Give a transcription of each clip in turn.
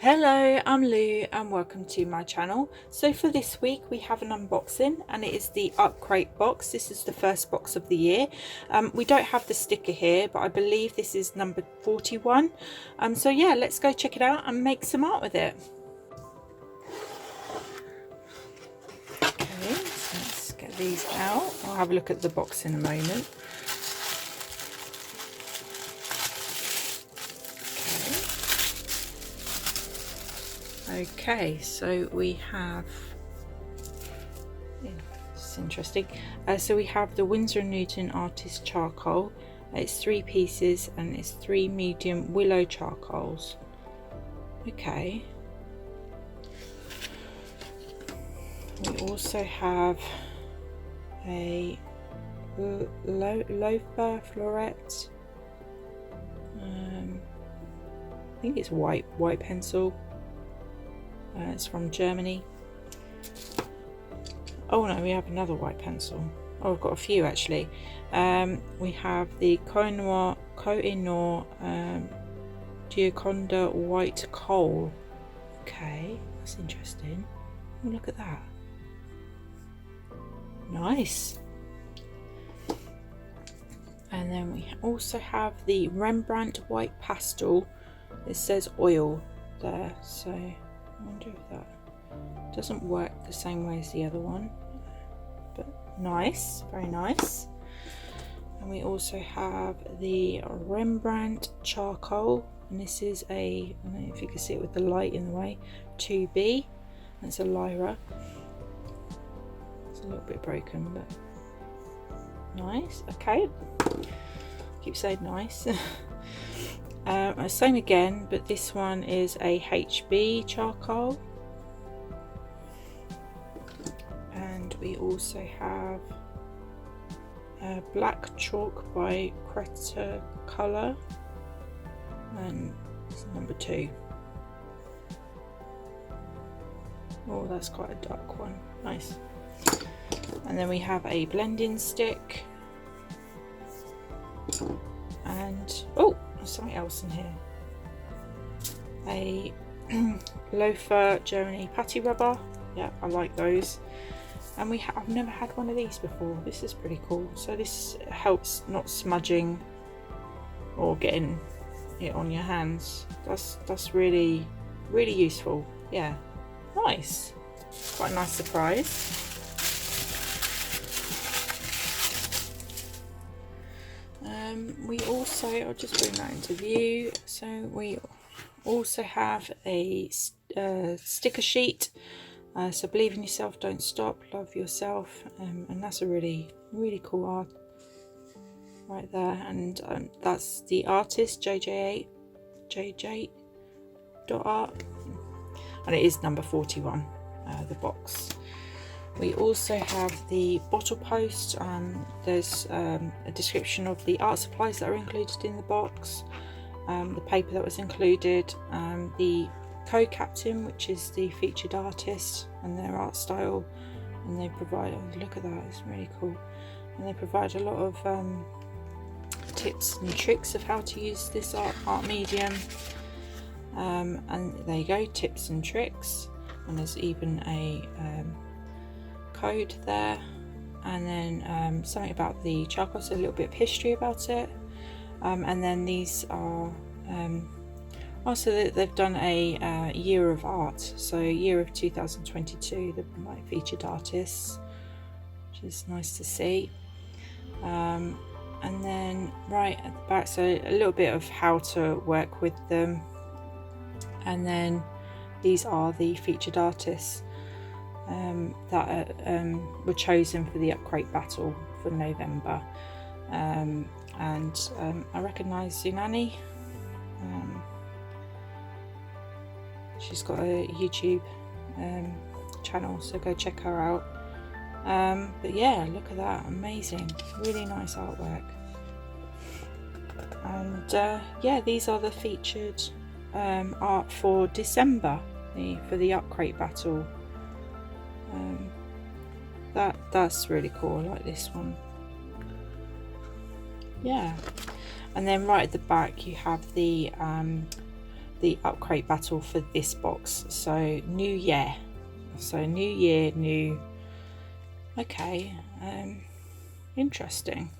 Hello, I'm Lou and welcome to my channel. So for this week we have an unboxing and it is the Upcrate box. This is the first box of the year. We don't have the sticker here, but I believe this is number 41. So yeah, let's go check it out and make some art with it. Okay, so let's get these out. I'll have a look at the box in a moment. Okay, so we have, it's interesting. So we have the Winsor & Newton Artist Charcoal. It's 3 pieces and it's 3 medium willow charcoals. Okay. We also have a loafer floret. I think it's white pencil. It's from Germany. Oh no, we have another white pencil. Oh, I've got a few actually. We have the Koh-i-Noor Gioconda white coal. Okay, that's interesting. Oh, look at that. Nice. And then we also have the Rembrandt white pastel. It says oil there, so I wonder if that doesn't work the same way as the other one, but nice, very nice. And we also have the Rembrandt charcoal, and this is a, I don't know if you can see it with the light in the way, 2B. That's a Lyra. It's a little bit broken, but nice. Okay, keep saying nice. Same again, but this one is a HB charcoal, and we also have black chalk by Creta Colour, and it's number 2. Oh, that's quite a dark one. Nice. And then we have a blending stick, and oh, something else in here, a loafer Germany patty rubber. Yeah, I like those. And I've never had one of these before. This is pretty cool. So this helps not smudging or getting it on your hands. That's really useful. Yeah, nice. Quite a nice surprise. We also, I'll just bring that into view. So we also have a sticker sheet. So believe in yourself, don't stop, love yourself, and that's a really cool art right there. And that's the artist JJ art, and it is number 41, the box. We also have the bottle post. There's a description of the art supplies that are included in the box, the paper that was included, the co-captain, which is the featured artist, and their art style, and they provide, oh, look at that, it's really cool, and they provide a lot of tips and tricks of how to use this art medium, and there you go, tips and tricks, and there's even a code there, and then something about the charcoal, so a little bit of history about it, and then these are also they've done a year of art, so year of 2022, the featured artists, which is nice to see. And then right at the back, so a little bit of how to work with them, and then these are the featured artists that were chosen for the Upcrate battle for November, and I recognise Zunani. She's got a YouTube channel, so go check her out. But yeah, look at that, amazing, really nice artwork. And yeah, these are the featured art for December, for the Upcrate battle. That's really cool. I like this one. Yeah, and then right at the back you have the the Upcrate battle for this box. So new year, new. Okay, interesting.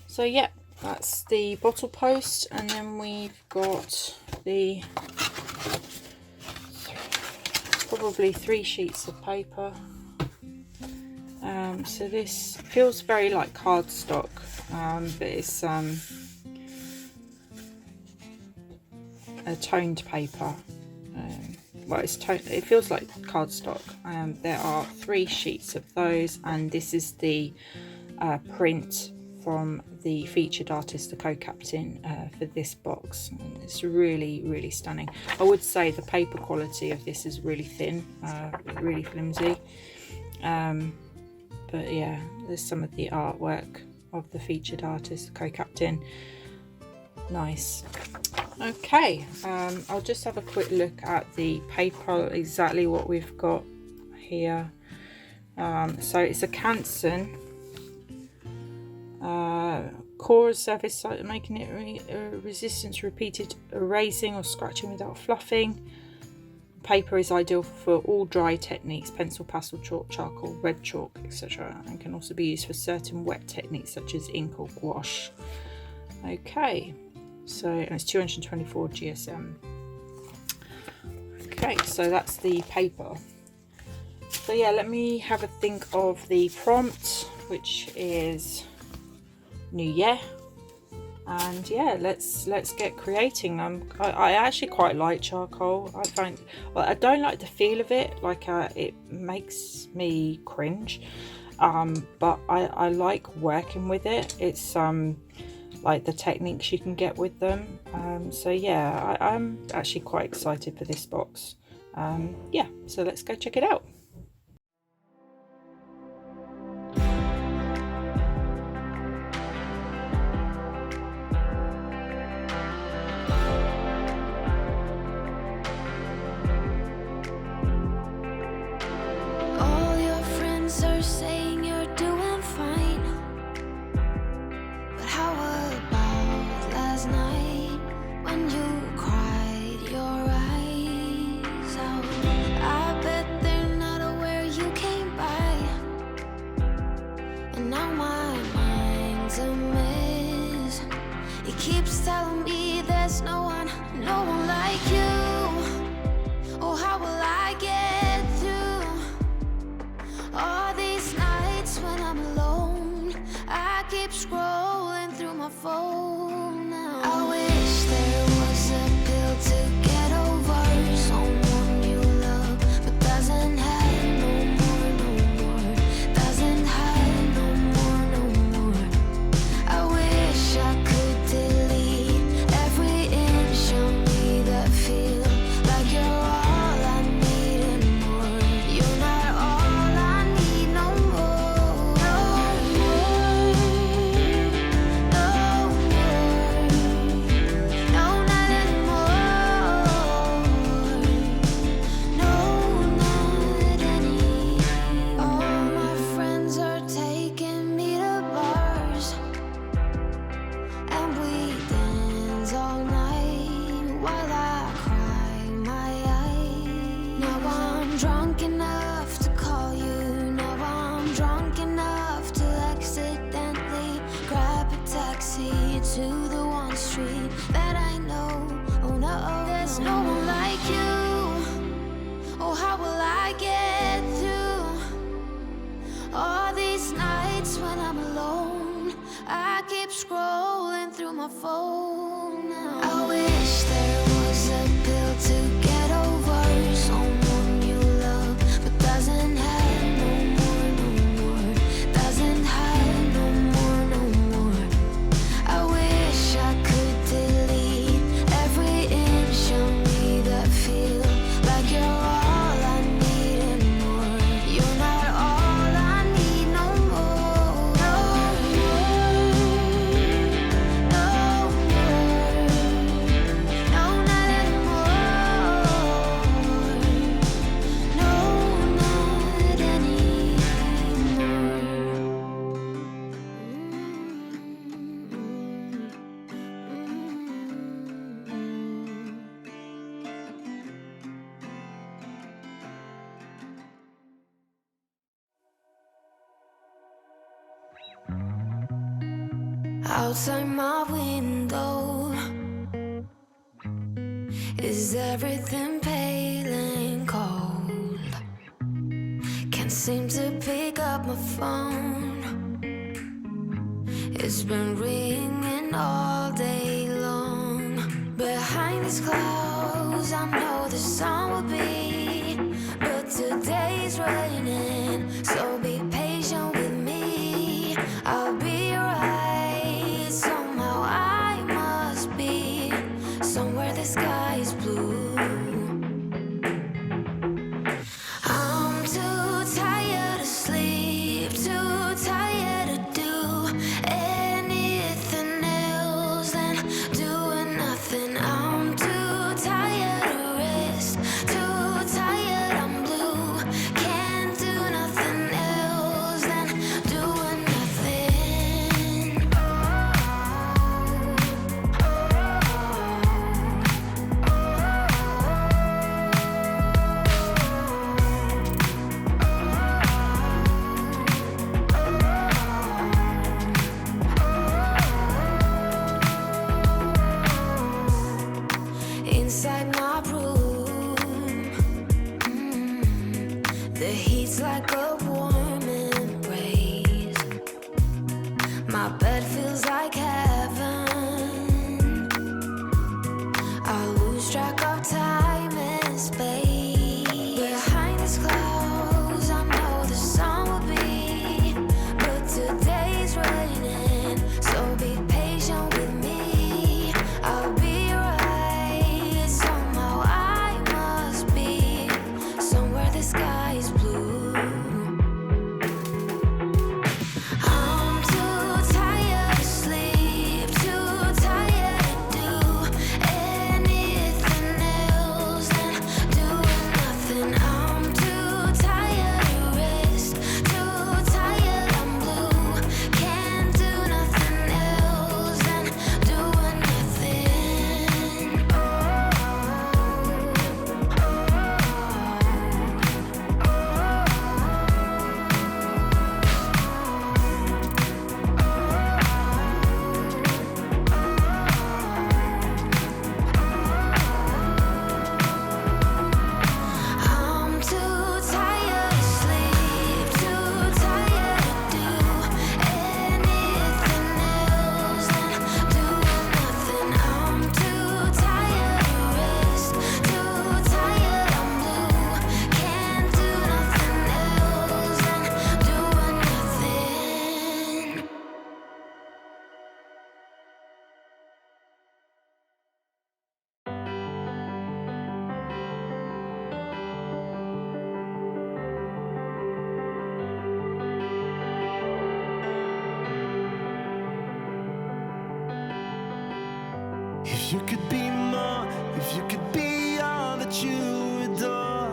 So yeah, that's the bottle post, and then we've got the probably 3 sheets of paper. So this feels very like cardstock, but it's a toned paper. Well, it feels like cardstock. There are 3 sheets of those, and this is the print from the featured artist, the co-captain, for this box. And it's really stunning. I would say the paper quality of this is really thin, really flimsy. But yeah, there's some of the artwork of the featured artist, the co-captain. Nice. Okay, I'll just have a quick look at the paper, exactly what we've got here. So it's a Canson core surface, making it resistant to repeated erasing or scratching without fluffing. Paper is ideal for all dry techniques: pencil, pastel, chalk, charcoal, red chalk, etc., and can also be used for certain wet techniques such as ink or gouache. Okay, so and it's 224 GSM. Okay, so that's the paper. So yeah, let me have a think of the prompt, which is New Year. And yeah, let's get creating. I actually quite like charcoal. I find, well, I don't like the feel of it, like it makes me cringe, but I like working with it. It's like the techniques you can get with them. So yeah, I'm actually quite excited for this box. Yeah, so let's go check it out. Are saying you're doing fine, but how about last night when you cried your eyes out? I bet they're not aware you came by, and now my mind's a mess. It keeps telling me there's no one like you. Oh, how will I get through all these nights when I'm alone? I keep scrolling through my phone now. I wish there was a pill to get over someone you love, but doesn't have no more, doesn't have no more. I wish I could delete every inch of me that feel like you're all I need and more. You're not all I need no more. No, not anymore. No, not any. All my friends are taking me to bars, and we dance all night while I cry my eyes. Now I'm drunk enough to call you. Now I'm drunk enough to accidentally grab a taxi to the one street that I know. Oh no, there's no one like you. Oh, how will I get through all these nights when I'm alone? I keep scrolling through my phone now. I wish there was a pill to get over someone you love, but doesn't have no more, doesn't have no more. I wish I could delete every inch of me that feel like you're all I need and more. You're not all I need no more. No, Outside my window, is everything pale and cold? Can't seem to pick up my phone. It's been ringing all day long. Behind these clouds, I know the sun will be, but today's raining, so be patient with me. I'll be right. Somehow I must be somewhere the sky is blue. I'm too tired to sleep, too tired to do anything else than doing nothing. I'm too tired to rest, too tired, I'm blue. Can't do nothing else than doing nothing. Inside my room, the heat's like a warm embrace. My bed feels like heaven. I lose track of time and space. Behind these clouds, I know the sun will be, but today's raining, so be patient with me. I'll be right. Somehow I must be somewhere the sky is blue. I'm too tired to sleep, too tired to do anything else than doing nothing. I'm too tired to rest, too tired, I'm blue. Can't do nothing else than doing nothing. I'm too tired to sleep, too tired to do anything else than doing nothing. I'm too tired to rest, too tired, I'm blue. Can't do nothing else than doing nothing. If you could be more, if you could be all that you adore,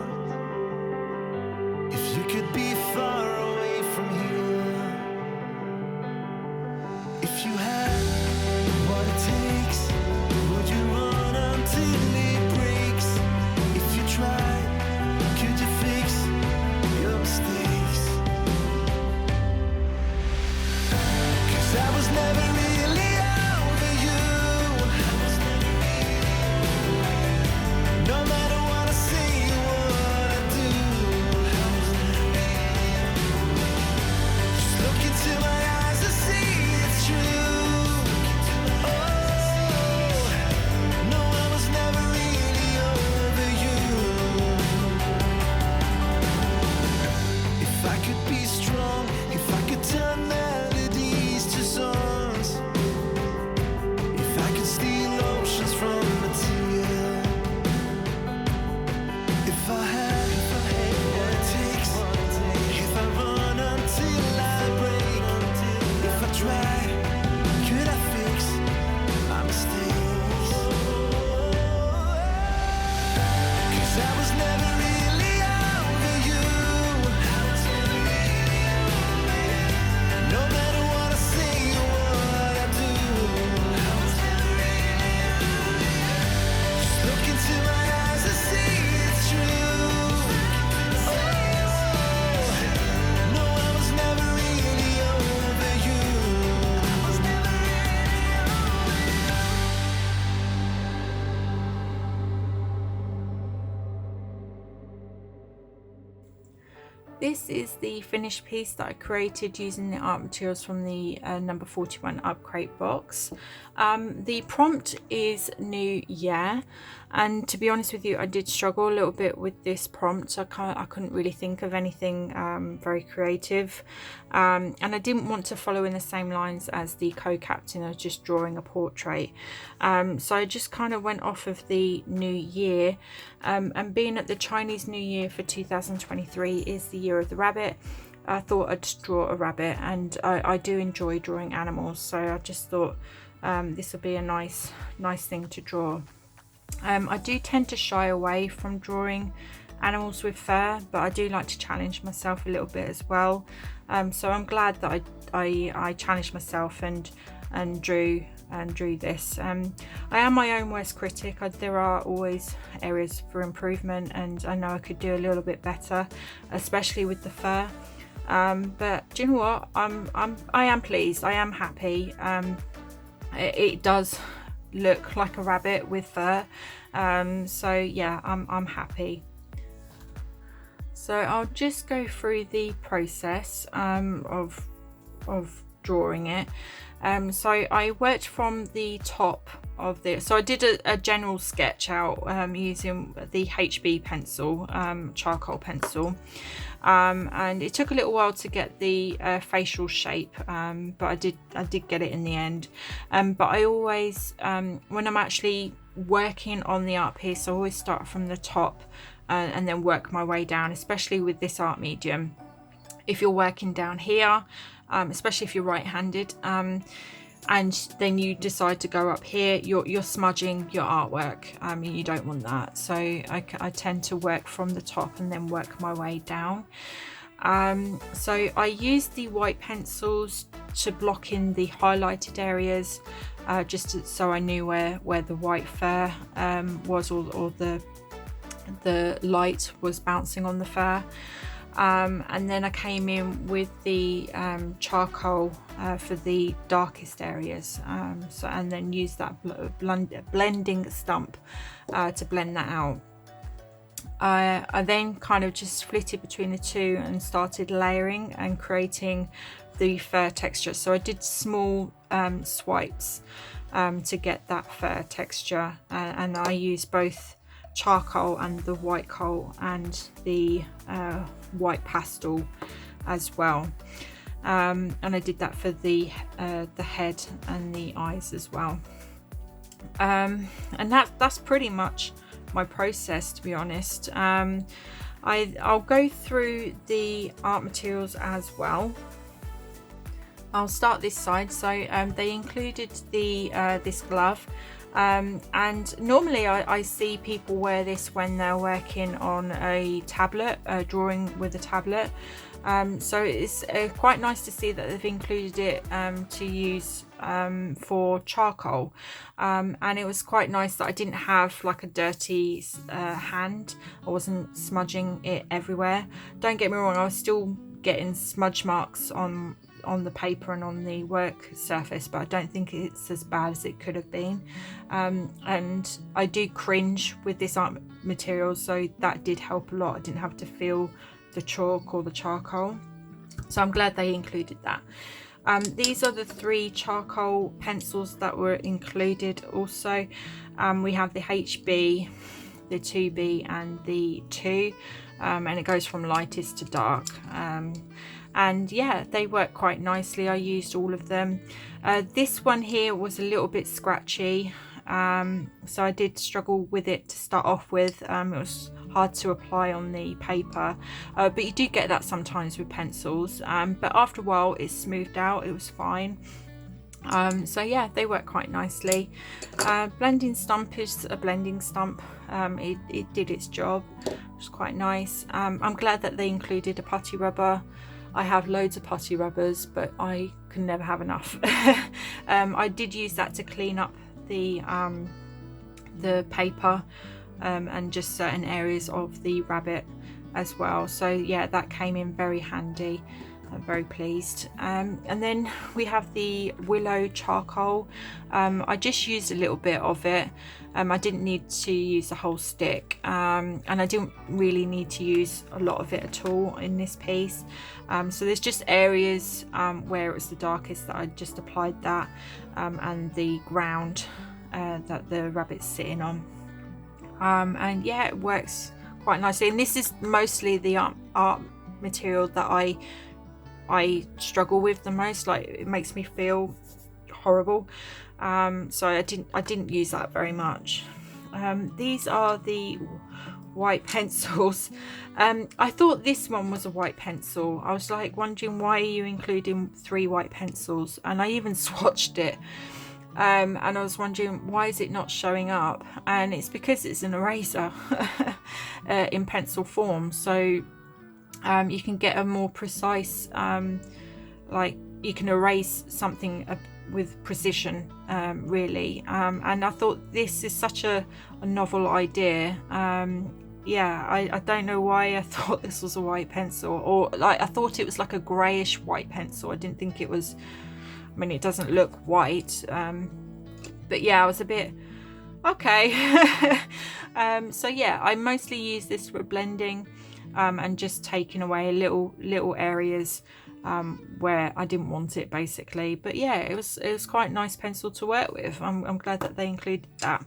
if you could be far away from here, if you had what it takes, would you run until it breaks? If you tried, could you fix your mistakes? 'Cause I was never really over you. No matter what I say or what I do, just look into my eyes and see it's true. Oh, no, I was never really over you. If I could be strong, if I could turn melodies to songs, if I could steal oceans from a tear, if I had what it takes, if I run until I break, if I tried, could I fix my mistakes? 'Cause I was never really over you. No matter what I say or what I do, This is the finished piece that I created using the art materials from the number 41 Upcrate box. The prompt is New Year, and to be honest with you, I did struggle a little bit with this prompt. I couldn't really think of anything very creative, and I didn't want to follow in the same lines as the co-captain of just drawing a portrait. So I just kind of went off of the New Year, and being at the Chinese New Year for 2023 is the year of the rabbit. I thought I'd draw a rabbit, and I do enjoy drawing animals, so I just thought this would be a nice thing to draw. I do tend to shy away from drawing animals with fur, but I do like to challenge myself a little bit as well. So I'm glad that I challenged myself and drew this. I am my own worst critic. There are always areas for improvement, and I know I could do a little bit better, especially with the fur. But do you know what? I am pleased. I am happy. It does look like a rabbit with fur. So yeah, I'm happy. So I'll just go through the process of drawing it. So I worked from the top of this. So I did a general sketch out using the HB pencil, charcoal pencil, and it took a little while to get the facial shape, but I did get it in the end. But I always, when I'm actually working on the art piece, I always start from the top and then work my way down, especially with this art medium. If you're working down here, especially if you're right-handed, and then you decide to go up here, you're smudging your artwork. You don't want that. So I tend to work from the top and then work my way down. So I used the white pencils to block in the highlighted areas, so I knew where the white fur was, or the light was bouncing on the fur. And then I came in with the charcoal for the darkest areas, and then used that blending stump to blend that out. I then kind of just flitted between the two and started layering and creating the fur texture. So I did small swipes to get that fur texture, and I used both charcoal and the white coal and the white pastel as well, and I did that for the head and the eyes as well, and that's pretty much my process, to be honest. I'll go through the art materials as well. I'll start this side. So they included the this glove. And normally I see people wear this when they're working on a tablet, drawing with a tablet. So it's quite nice to see that they've included it to use for charcoal. And it was quite nice that I didn't have like a dirty hand. I wasn't smudging it everywhere. Don't get me wrong, I was still getting smudge marks on the paper and on the work surface, but I don't think it's as bad as it could have been. And I do cringe with this art material, so that did help a lot. I didn't have to feel the chalk or the charcoal, so I'm glad they included that. These are the 3 charcoal pencils that were included also. We have the HB, the 2B and the 2, and it goes from lightest to dark. And yeah, they work quite nicely. I used all of them. This one here was a little bit scratchy, so I did struggle with it to start off with. It was hard to apply on the paper, but you do get that sometimes with pencils, but after a while it smoothed out. It was fine. So yeah, they work quite nicely. Blending stump is a blending stump. It did its job. It was quite nice. I'm glad that they included a putty rubber. I have loads of putty rubbers, but I can never have enough. I did use that to clean up the paper and just certain areas of the rabbit as well. So yeah, that came in very handy. I'm very pleased. And then we have the willow charcoal. I just used a little bit of it. I didn't need to use the whole stick, and I didn't really need to use a lot of it at all in this piece. So there's just areas where it was the darkest that I just applied that, and the ground that the rabbit's sitting on. And yeah, it works quite nicely. And this is mostly the art material that I struggle with the most. Like, it makes me feel horrible, so I didn't use that very much. These are the white pencils. I thought this one was a white pencil. I was like wondering, why are you including 3 white pencils? And I even swatched it, and I was wondering, why is it not showing up? And it's because it's an eraser in pencil form, so you can get a more precise, like, you can erase something with precision, really. And I thought this is such a novel idea. Yeah, I don't know why I thought this was a white pencil, or like, I thought it was like a greyish white pencil. I didn't think it was, I mean, it doesn't look white, but yeah, I was a bit okay. So yeah, I mostly use this for blending, and just taking away little areas where I didn't want it, basically. But yeah, it was quite a nice pencil to work with. I'm glad that they included that.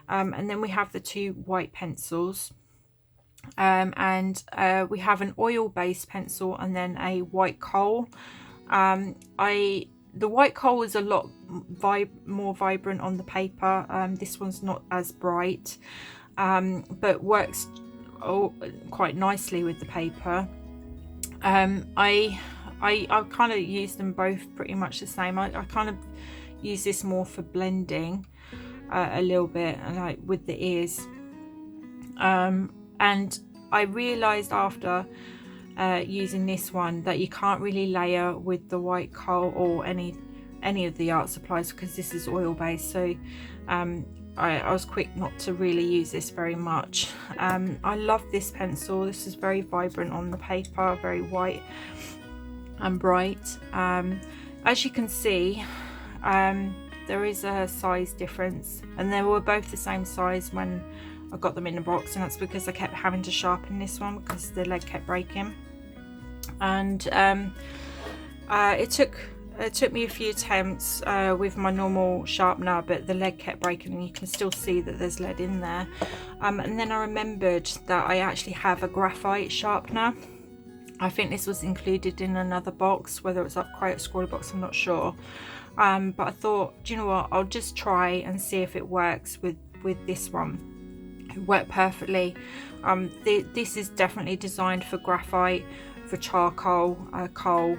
And then we have the 2 white pencils, and we have an oil-based pencil and then a white coal. The white coal is a lot more vibrant on the paper. This one's not as bright, but works quite nicely with the paper. I kind of use them both pretty much the same. I kind of use this more for blending a little bit, like with the ears. And I realized after using this one that you can't really layer with the white coal or any of the art supplies, because this is oil based. So I was quick not to really use this very much. I love this pencil. This is very vibrant on the paper, very white and bright. As you can see, there is a size difference, and they were both the same size when I got them in the box, and that's because I kept having to sharpen this one because the lead kept breaking. And it took me a few attempts with my normal sharpener, but the lead kept breaking, and you can still see that there's lead in there. And then I remembered that I actually have a graphite sharpener. I think this was included in another box, whether it was Upcrate or Scrawly Box, I'm not sure. But I thought, do you know what, I'll just try and see if it works with this one. It worked perfectly. This is definitely designed for graphite, for charcoal, coal,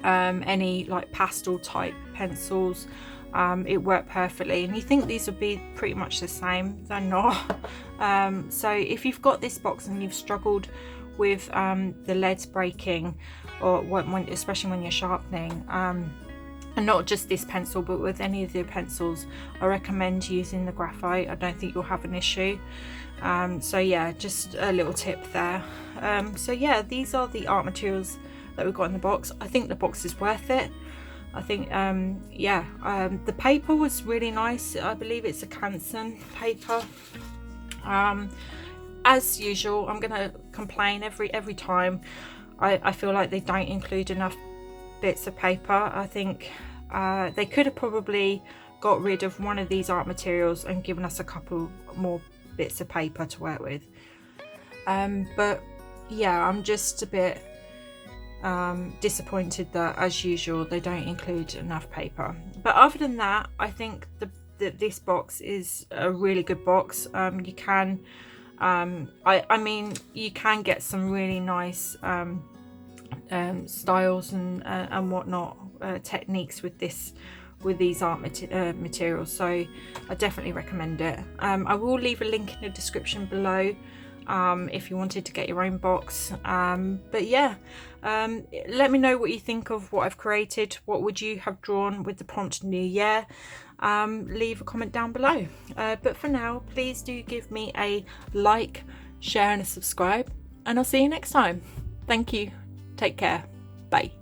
any like pastel type pencils. It worked perfectly, and you think these would be pretty much the same. They're not. So if you've got this box and you've struggled with the leads breaking, or especially when you're sharpening, and not just this pencil but with any of the pencils, I recommend using the graphite. I don't think you'll have an issue. So yeah, just a little tip there. So yeah, these are the art materials that we've got in the box. I think the box is worth it. I think the paper was really nice. I believe it's a Canson paper. As usual, I'm gonna complain every time. I feel like they don't include enough bits of paper. I think they could have probably got rid of one of these art materials and given us a couple more bits of paper to work with. But yeah, I'm just a bit disappointed that, as usual, they don't include enough paper. But other than that, I think this box is a really good box. You can I mean, you can get some really nice styles and whatnot, techniques with these art materials, so I definitely recommend it. I will leave a link in the description below if you wanted to get your own box. But yeah, let me know what you think of what I've created. What would you have drawn with the prompt New Year? Leave a comment down below. But for now, please do give me a like, share and a subscribe, and I'll see you next time. Thank you. Take care. Bye.